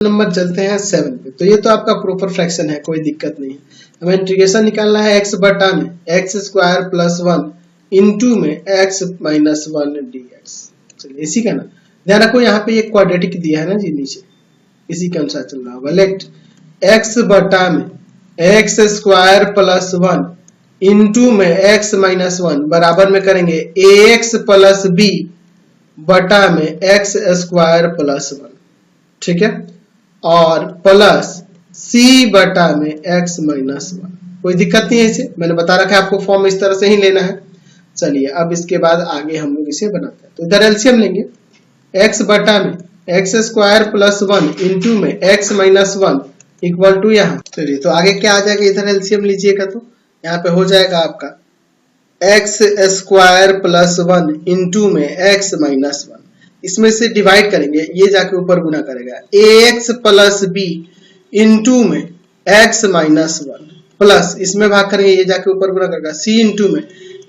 Number चलते हैं 7 पे। तो ये तो आपका प्रॉपर फ्रैक्शन है, कोई दिक्कत नहीं है। हमें इंटीग्रेशन निकालना है x बटा में एक्स स्क्वायर प्लस 1 इंटू में x माइनस 1 dx। चलिए इसी का ना ध्यान रखो, यहाँ पे एक क्वाड्रेटिक दिया है ना जी नीचे, इसी के अनुसार चल रहा होगा। लेट x बटा में एक्स स्क्वायर प्लस 1 इंटू में x माइनस 1 बराबर में करेंगे ax प्लस b बटा में एक्स स्क्वायर प्लस 1, ठीक है, और प्लस c बटा में x माइनस 1। कोई दिक्कत नहीं है इसे, मैंने बता रखा है आपको फॉर्म इस तरह से ही लेना है। चलिए अब इसके बाद आगे हम लोग इसे बनाते हैं। तो इधर एलसीएम लेंगे, x बटा में एक्स स्क्वायर प्लस 1 इंटू में x माइनस 1 इक्वल टू यहाँ। चलिए तो आगे क्या आ जाएगा, इधर एलसीएम लीजिएगा तो यहाँ पे हो जाएगा आपका एक्स स्क्वायर प्लस 1 इंटू में x माइनस 1, इसमें से डिवाइड करेंगे, ये जाके ऊपर गुना करेगा ax प्लस b इंटू में x माइनस 1 प्लस इसमें भाग करेंगे, ये जाके ऊपर गुना करेगा c इंटू में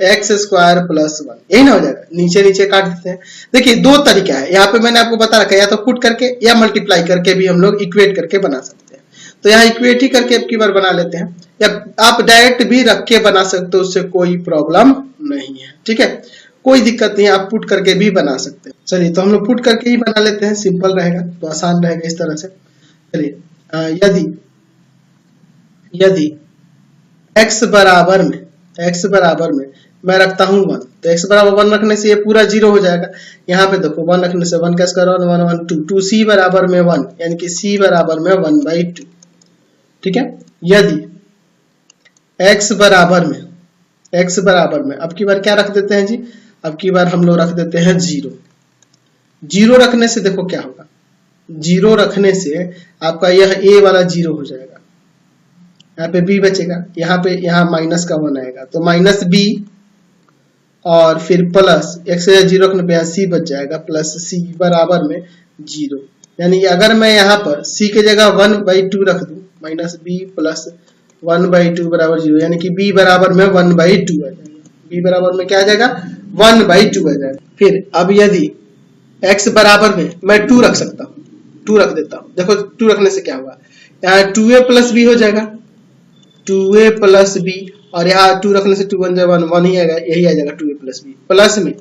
एक्स स्क्वायर प्लस 1। यही ना हो जाएगा, नीचे नीचे काट देते हैं। देखिए दो तरीका है यहाँ पे, मैंने आपको बता रखा है, या तो पुट करके या मल्टीप्लाई करके भी हम लोग इक्वेट करके बना सकते हैं। तो यहाँ इक्वेट ही करके अब की बार बना लेते हैं, या आप डायरेक्ट भी रख के बना सकते हो, उससे कोई प्रॉब्लम नहीं है, ठीक है, कोई दिक्कत नहीं है, आप पुट करके भी बना सकते हैं। चलिए तो हम लोग पुट करके ही बना लेते हैं, सिंपल रहेगा तो आसान रहेगा इस तरह से। चलिए यदि x बराबर में मैं रखता हूं 1, तो x बराबर 1 रखने से ये पूरा 0 हो जाएगा। यहाँ पे देखो 1 रखने से 1 का स्क्वायर 1 1 2 2 c बराबर में 1, यानी कि c बराबर में 1/2, ठीक है। यदि x बराबर में अब की बार क्या रख देते हैं जी, अब की बार हम लोग रख देते हैं 0। 0 रखने से देखो क्या होगा, 0 रखने से आपका यह a वाला 0 हो जाएगा, यहाँ पे b बचेगा, यहाँ माइनस का 1 आएगा, तो माइनस b और फिर प्लस x से 0 रखने पे यहाँ c बच जाएगा, प्लस c बराबर में 0। यानी अगर मैं यहाँ पर c के जगह 1/2 रख दूं, माइनस b प्लस 1/2 बराबर 0, यानी कि b बराबर में 1/2 आ जाएगा। b बराबर में क्या आ जाएगा, 1/2 आ जाएगा। फिर अब यदि x बराबर में मैं 2 रख सकता हूँ, 2 रख देता हूँ, देखो 2 रखने से क्या होगा, यहाँ 2a प्लस b हो जाएगा, 2a प्लस b, और यहाँ 2 रखने से 2 1 1 ही आएगा, यही आ जाएगा 2a प्लस b। प्लस में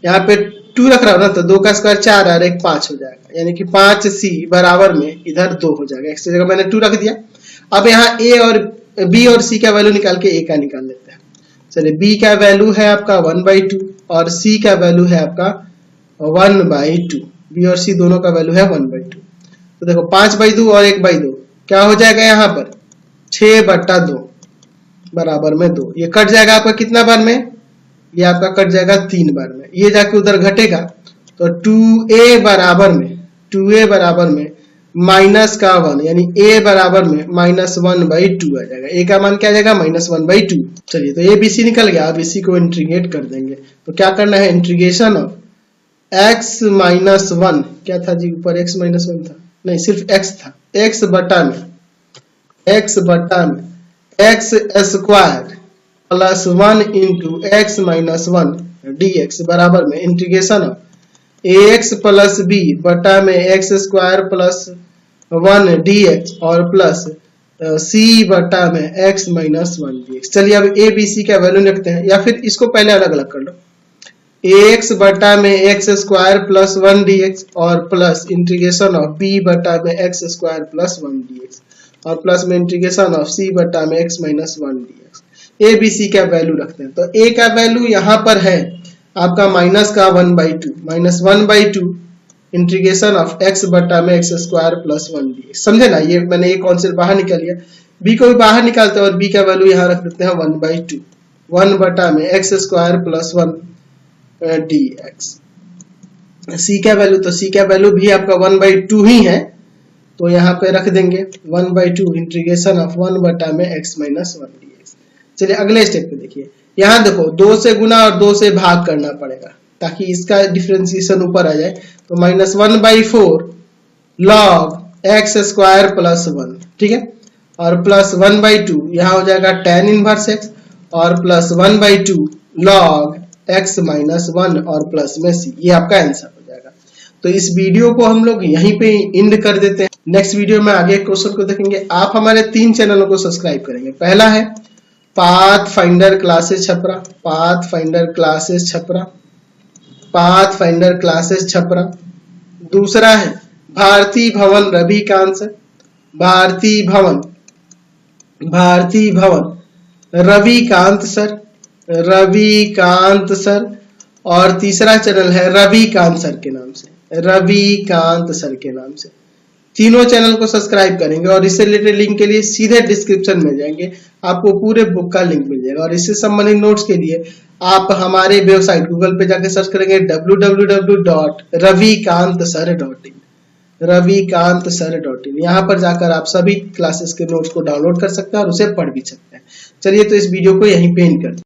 यहाँ पे 2 रख रहा हूँ ना, तो 2 का स्क्वायर 4 और 1 5 हो जाएगा, यानी कि 5c बराबर में इधर 2 हो जाएगा। x की जगह मैंने 2 रख दिया। अब यहाँ a और b और c का वैल्यू निकाल के a का निकाल लेते हैं। चलिए b का वैल्यू है आपका 1/2 और c का वैल्यू है आपका 1/2, b और c दोनों का वैल्यू है 1/2। तो देखो 5/2 और 1/2 क्या हो जाएगा, यहाँ पर 6/2 बराबर में 2, ये कट जाएगा आपका कितना बार में, ये आपका कट जाएगा 3 बार में, ये जाके उधर घटेगा, तो 2a बराबर में माइनस का 1, यानी a बराबर में माइनस 1/2 आ जाएगा। a का मान क्या आ जाएगा, माइनस 1/2। चलिए तो a b c निकल गया, अब इसी को इंटीग्रेट कर देंगे। तो क्या करना है, इंटीग्रेशन ऑफ x माइनस 1, क्या था जी ऊपर x माइनस 1 था, नहीं सिर्फ x था, x बटा में x square plus 1 into x minus 1 dx बराबर में integration of ax plus b बटा में एक्स स्क्वायर प्लस 1 dx और प्लस c बटा में x माइनस 1 dx। चलिए अब a b c का वैल्यू लिखते हैं, या फिर इसको पहले अलग अलग कर लो, ax बटा में एक्स स्क्वायर प्लस 1 dx और प्लस इंटीग्रेशन ऑफ b बटा में एक्स स्क्वायर प्लस 1 dx और प्लस में इंटीग्रेशन ऑफ c बटा में x minus 1 dx। a b c का वैल्यू रखते हैं, तो a का वैल्यू यहाँ पर है आपका माइनस का 1/2, माइनस 1/2 इंटीग्रेशन ऑफ x बटा में एक्स स्क्वायर प्लस 1 dx। समझे ना, ये मैंने एक कॉन्सेप्ट बाहर निकाल लिया, b को भी बाहर निकालते हैं और b का वैल्यू यहाँ रख देते हैं 1/2, 1 बटा में x square plus 1 dx। c का वैल्यू, तो c का वैल्यू भी आपका 1/2 ही है, तो यहाँ पे रख देंगे 1/2 इंटीग्रेशन ऑफ 1 बटा में x माइनस 1 dx। चलिए अगले स्टेप पे देखिए, यहाँ देखो 2 से गुना और 2 से भाग करना पड़ेगा ताकि इसका डिफरेंशिएशन ऊपर आ जाए, तो minus 1/4 log x square plus 1, ठीक है, और प्लस 1/2 यहाँ हो जाएगा tan इनवर्स x और प्लस 1/2 log x माइनस 1 और प्लस में c, ये आपका आंसर हो जाएगा। तो इस वीडियो को हम लोग यहीं पे एंड कर देते हैं। नेक्स्ट वीडियो में आगे क्वेश्चन को देखेंगे। आप हमारे 3 चैनलों को सब्सक्राइब करेंगे। पहला है path finder classes Chhapra, path finder classes Chhapra, path finder classes Chhapra. दूसरा है भारती भवन रविकांत सर, भारती भवन रविकांत सर, रविकांत सर। और तीसरा चैनल है रविकांत सर के नाम से, रविकांत सर के नाम से। तीनों चैनल को सब्सक्राइब करेंगे और इससे रिलेटेड लिंक के लिए सीधे डिस्क्रिप्शन में जाएंगे, आपको पूरे बुक का लिंक मिल जाएगा। और इससे संबंधित नोट्स के लिए आप हमारे वेबसाइट गूगल पे जाकर सर्च करेंगे www.ravikantsir.in, ravikantsir.in। यहाँ पर जाकर आप सभी क्लासेस के नोट्स को डाउनलोड कर सकते हैं और उसे पढ़ भी सकते हैं। चलिए तो इस वीडियो को यहीं पे एंड करते हैं।